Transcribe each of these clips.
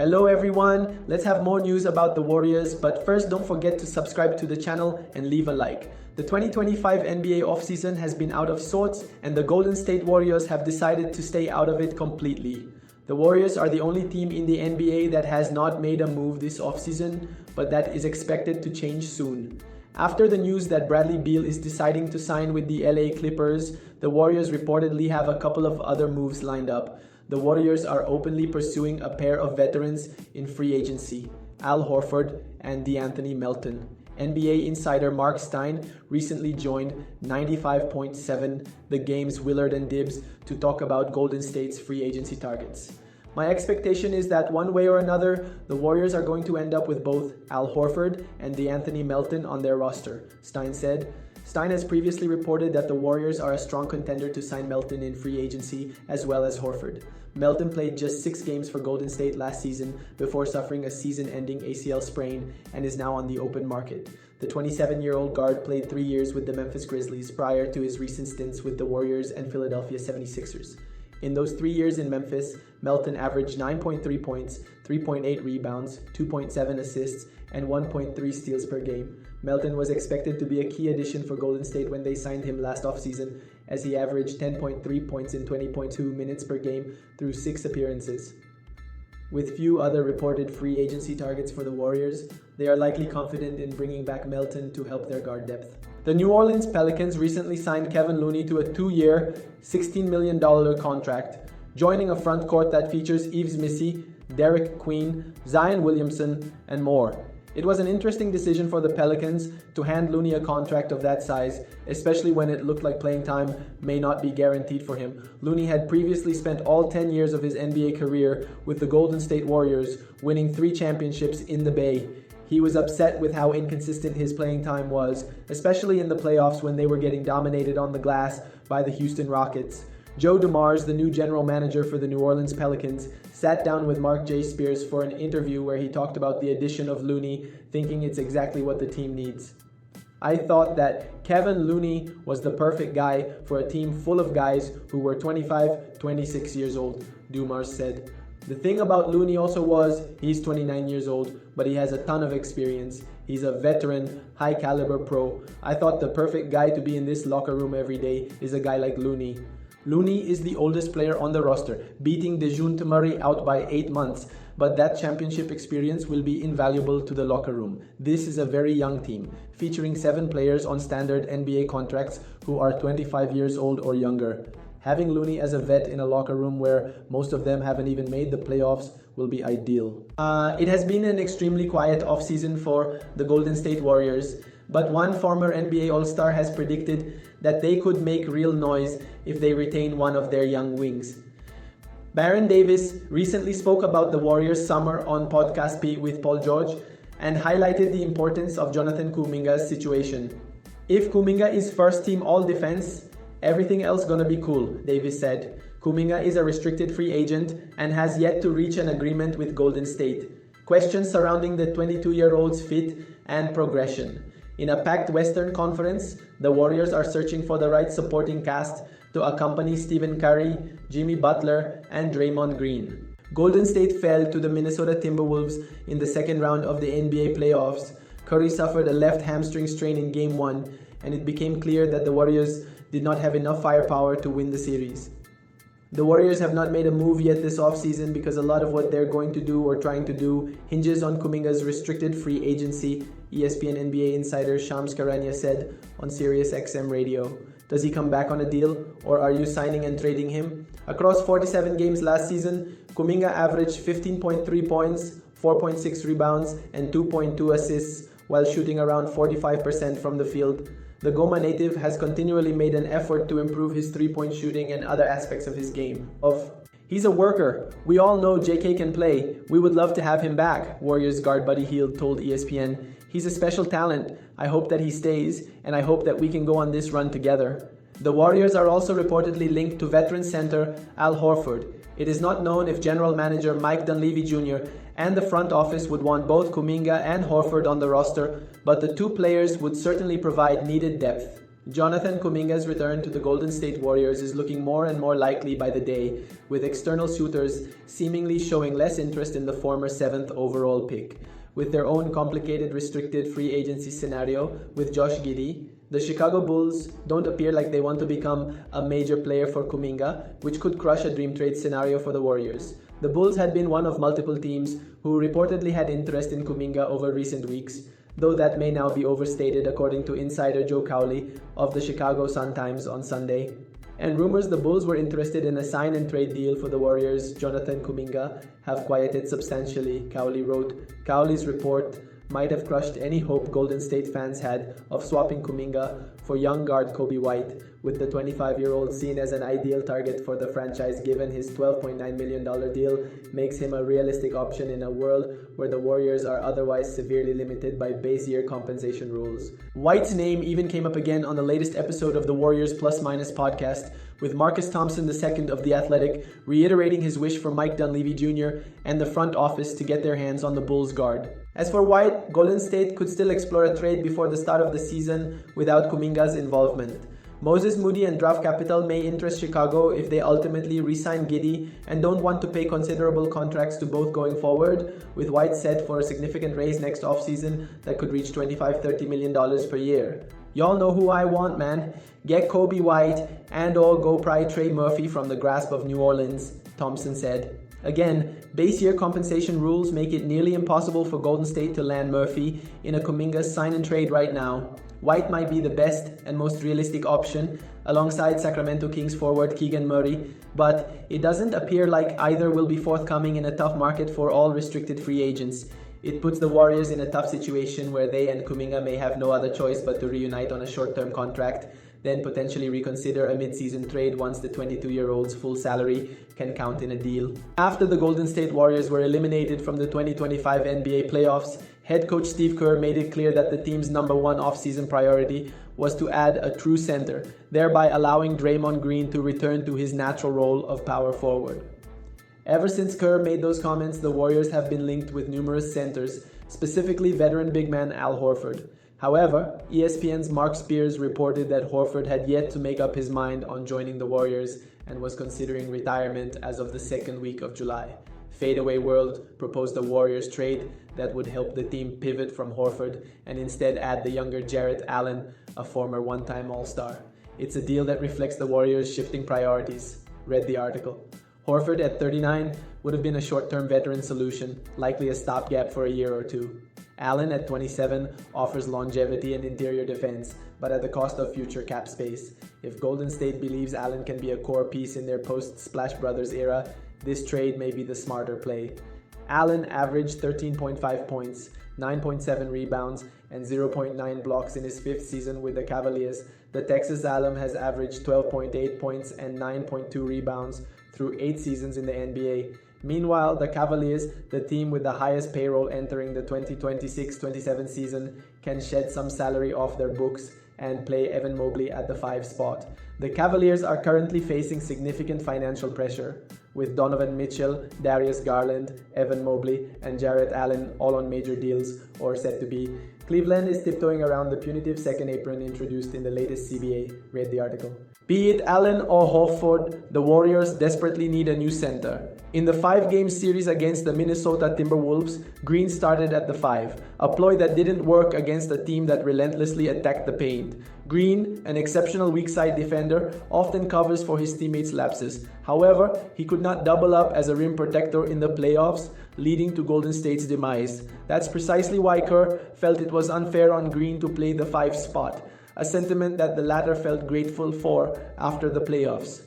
Hello everyone, let's have more news about the Warriors, but first don't forget to subscribe to the channel and leave a like. The 2025 NBA offseason has been out of sorts and the Golden State Warriors have decided to stay out of it completely. The Warriors are the only team in the NBA that has not made a move this offseason, but that is expected to change soon. After the news that Bradley Beal is deciding to sign with the LA Clippers, the Warriors reportedly have a couple of other moves lined up. The Warriors are openly pursuing a pair of veterans in free agency, Al Horford and DeAnthony Melton. NBA insider Mark Stein recently joined 95.7 The Game's Willard and Dibs to talk about Golden State's free agency targets. My expectation is that one way or another, the Warriors are going to end up with both Al Horford and DeAnthony Melton on their roster, Stein said. Stein has previously reported that the Warriors are a strong contender to sign Melton in free agency as well as Horford. Melton played just 6 games for Golden State last season before suffering a season-ending ACL sprain and is now on the open market. The 27-year-old guard played 3 years with the Memphis Grizzlies prior to his recent stints with the Warriors and Philadelphia 76ers. In those 3 years in Memphis, Melton averaged 9.3 points, 3.8 rebounds, 2.7 assists, and 1.3 steals per game. Melton was expected to be a key addition for Golden State when they signed him last offseason, as he averaged 10.3 points in 20.2 minutes per game through 6 appearances. With few other reported free agency targets for the Warriors, they are likely confident in bringing back Melton to help their guard depth. The New Orleans Pelicans recently signed Kevin Looney to a 2-year, $16 million contract, joining a front court that features Yves Missi, Derek Queen, Zion Williamson, and more. It was an interesting decision for the Pelicans to hand Looney a contract of that size, especially when it looked like playing time may not be guaranteed for him. Looney had previously spent all 10 years of his NBA career with the Golden State Warriors, winning 3 championships in the Bay. He was upset with how inconsistent his playing time was, especially in the playoffs when they were getting dominated on the glass by the Houston Rockets. Joe DeMars, the new general manager for the New Orleans Pelicans, sat down with Mark J. Spears for an interview where he talked about the addition of Looney, thinking it's exactly what the team needs. I thought that Kevin Looney was the perfect guy for a team full of guys who were 25, 26 years old, DeMars said. The thing about Looney also was he's 29 years old, but he has a ton of experience. He's a veteran, high-caliber pro. I thought the perfect guy to be in this locker room every day is a guy like Looney. Looney is the oldest player on the roster, beating DeJounte Murray out by 8 months, but that championship experience will be invaluable to the locker room. This is a very young team, featuring 7 players on standard NBA contracts who are 25 years old or younger. Having Looney as a vet in a locker room where most of them haven't even made the playoffs will be ideal. It has been an extremely quiet offseason for the Golden State Warriors, but one former NBA All-Star has predicted that they could make real noise if they retain one of their young wings. Baron Davis recently spoke about the Warriors' summer on Podcast P with Paul George and highlighted the importance of Jonathan Kuminga's situation. If Kuminga is first team all-defense, everything else gonna be cool, Davis said. Kuminga is a restricted free agent and has yet to reach an agreement with Golden State. Questions surrounding the 22-year-old's fit and progression. In a packed Western Conference, the Warriors are searching for the right supporting cast to accompany Stephen Curry, Jimmy Butler, and Draymond Green. Golden State fell to the Minnesota Timberwolves in the second round of the NBA playoffs. Curry suffered a left hamstring strain in Game 1, and it became clear that the Warriors did not have enough firepower to win the series. The Warriors have not made a move yet this offseason because a lot of what they're going to do or trying to do hinges on Kuminga's restricted free agency, ESPN NBA insider Shams Charania said on SiriusXM radio. Does he come back on a deal, or are you signing and trading him? Across 47 games last season, Kuminga averaged 15.3 points, 4.6 rebounds, and 2.2 assists while shooting around 45% from the field. The Goma native has continually made an effort to improve his three-point shooting and other aspects of his game. He's a worker. We all know JK can play. We would love to have him back, Warriors guard Buddy Hield told ESPN. He's a special talent. I hope that he stays, and I hope that we can go on this run together. The Warriors are also reportedly linked to veteran center Al Horford. It is not known if general manager Mike Dunleavy Jr. and the front office would want both Kuminga and Horford on the roster, but the 2 players would certainly provide needed depth. Jonathan Kuminga's return to the Golden State Warriors is looking more and more likely by the day, with external suitors seemingly showing less interest in the former 7th overall pick. With their own complicated restricted free agency scenario with Josh Giddey, the Chicago Bulls don't appear like they want to become a major player for Kuminga, which could crush a dream trade scenario for the Warriors. The Bulls had been one of multiple teams who reportedly had interest in Kuminga over recent weeks, though that may now be overstated according to insider Joe Cowley of the Chicago Sun-Times on Sunday. And rumors the Bulls were interested in a sign-and-trade deal for the Warriors' Jonathan Kuminga have quieted substantially, Cowley wrote. Cowley's report might have crushed any hope Golden State fans had of swapping Kuminga for young guard Kobe White, with the 25-year-old seen as an ideal target for the franchise given his $12.9 million deal makes him a realistic option in a world where the Warriors are otherwise severely limited by base year compensation rules. White's name even came up again on the latest episode of the Warriors Plus Minus podcast, with Marcus Thompson II of The Athletic reiterating his wish for Mike Dunleavy Jr. and the front office to get their hands on the Bulls guard. As for White, Golden State could still explore a trade before the start of the season without Kuminga's involvement. Moses Moody and draft capital may interest Chicago if they ultimately re-sign Giddey and don't want to pay considerable contracts to both going forward, with White set for a significant raise next offseason that could reach $25-30 million per year. Y'all know who I want, man. Get Kobe White and/or go pry Trey Murphy from the grasp of New Orleans, Thompson said. Again, base year compensation rules make it nearly impossible for Golden State to land Murphy in a Kuminga sign and trade right now. White might be the best and most realistic option alongside Sacramento Kings forward Keegan Murray, but it doesn't appear like either will be forthcoming in a tough market for all restricted free agents. It puts the Warriors in a tough situation where they and Kuminga may have no other choice but to reunite on a short-term contract, then potentially reconsider a mid-season trade once the 22-year-old's full salary can count in a deal. After the Golden State Warriors were eliminated from the 2025 NBA playoffs, head coach Steve Kerr made it clear that the team's number one off-season priority was to add a true center, thereby allowing Draymond Green to return to his natural role of power forward. Ever since Kerr made those comments, the Warriors have been linked with numerous centers, specifically veteran big man Al Horford. However, ESPN's Mark Spears reported that Horford had yet to make up his mind on joining the Warriors and was considering retirement as of the second week of July. Fadeaway World proposed a Warriors trade that would help the team pivot from Horford and instead add the younger Jarrett Allen, a former one-time All-Star. It's a deal that reflects the Warriors' shifting priorities, read the article. Horford at 39 would have been a short-term veteran solution, likely a stopgap for a year or two. Allen at 27 offers longevity and interior defense, but at the cost of future cap space. If Golden State believes Allen can be a core piece in their post-Splash Brothers era, this trade may be the smarter play. Allen averaged 13.5 points, 9.7 rebounds, and 0.9 blocks in his fifth season with the Cavaliers. The Texas alum has averaged 12.8 points and 9.2 rebounds through 8 seasons in the NBA. Meanwhile, the Cavaliers, the team with the highest payroll entering the 2026-27 season, can shed some salary off their books and play Evan Mobley at the 5 spot. The Cavaliers are currently facing significant financial pressure, with Donovan Mitchell, Darius Garland, Evan Mobley, and Jarrett Allen all on major deals or set to be. Cleveland is tiptoeing around the punitive second apron introduced in the latest CBA, read the article. Be it Allen or Horford, the Warriors desperately need a new center. In the 5-game series against the Minnesota Timberwolves, Green started at the 5, a ploy that didn't work against a team that relentlessly attacked the paint. Green, an exceptional weak side defender, often covers for his teammates' lapses. However, he could not double up as a rim protector in the playoffs, leading to Golden State's demise. That's precisely why Kerr felt it was unfair on Green to play the 5 spot, a sentiment that the latter felt grateful for after the playoffs.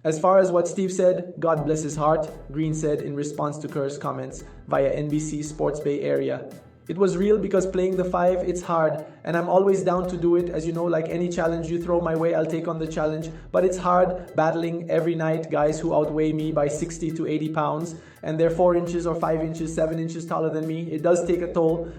As far as what Steve said, God bless his heart, Green said in response to Kerr's comments via NBC Sports Bay Area. It was real because playing the 5, it's hard, and I'm always down to do it. As you know, like any challenge you throw my way, I'll take on the challenge. But it's hard battling every night guys who outweigh me by 60 to 80 pounds, and they're 4 inches or 5 inches, 7 inches taller than me. It does take a toll,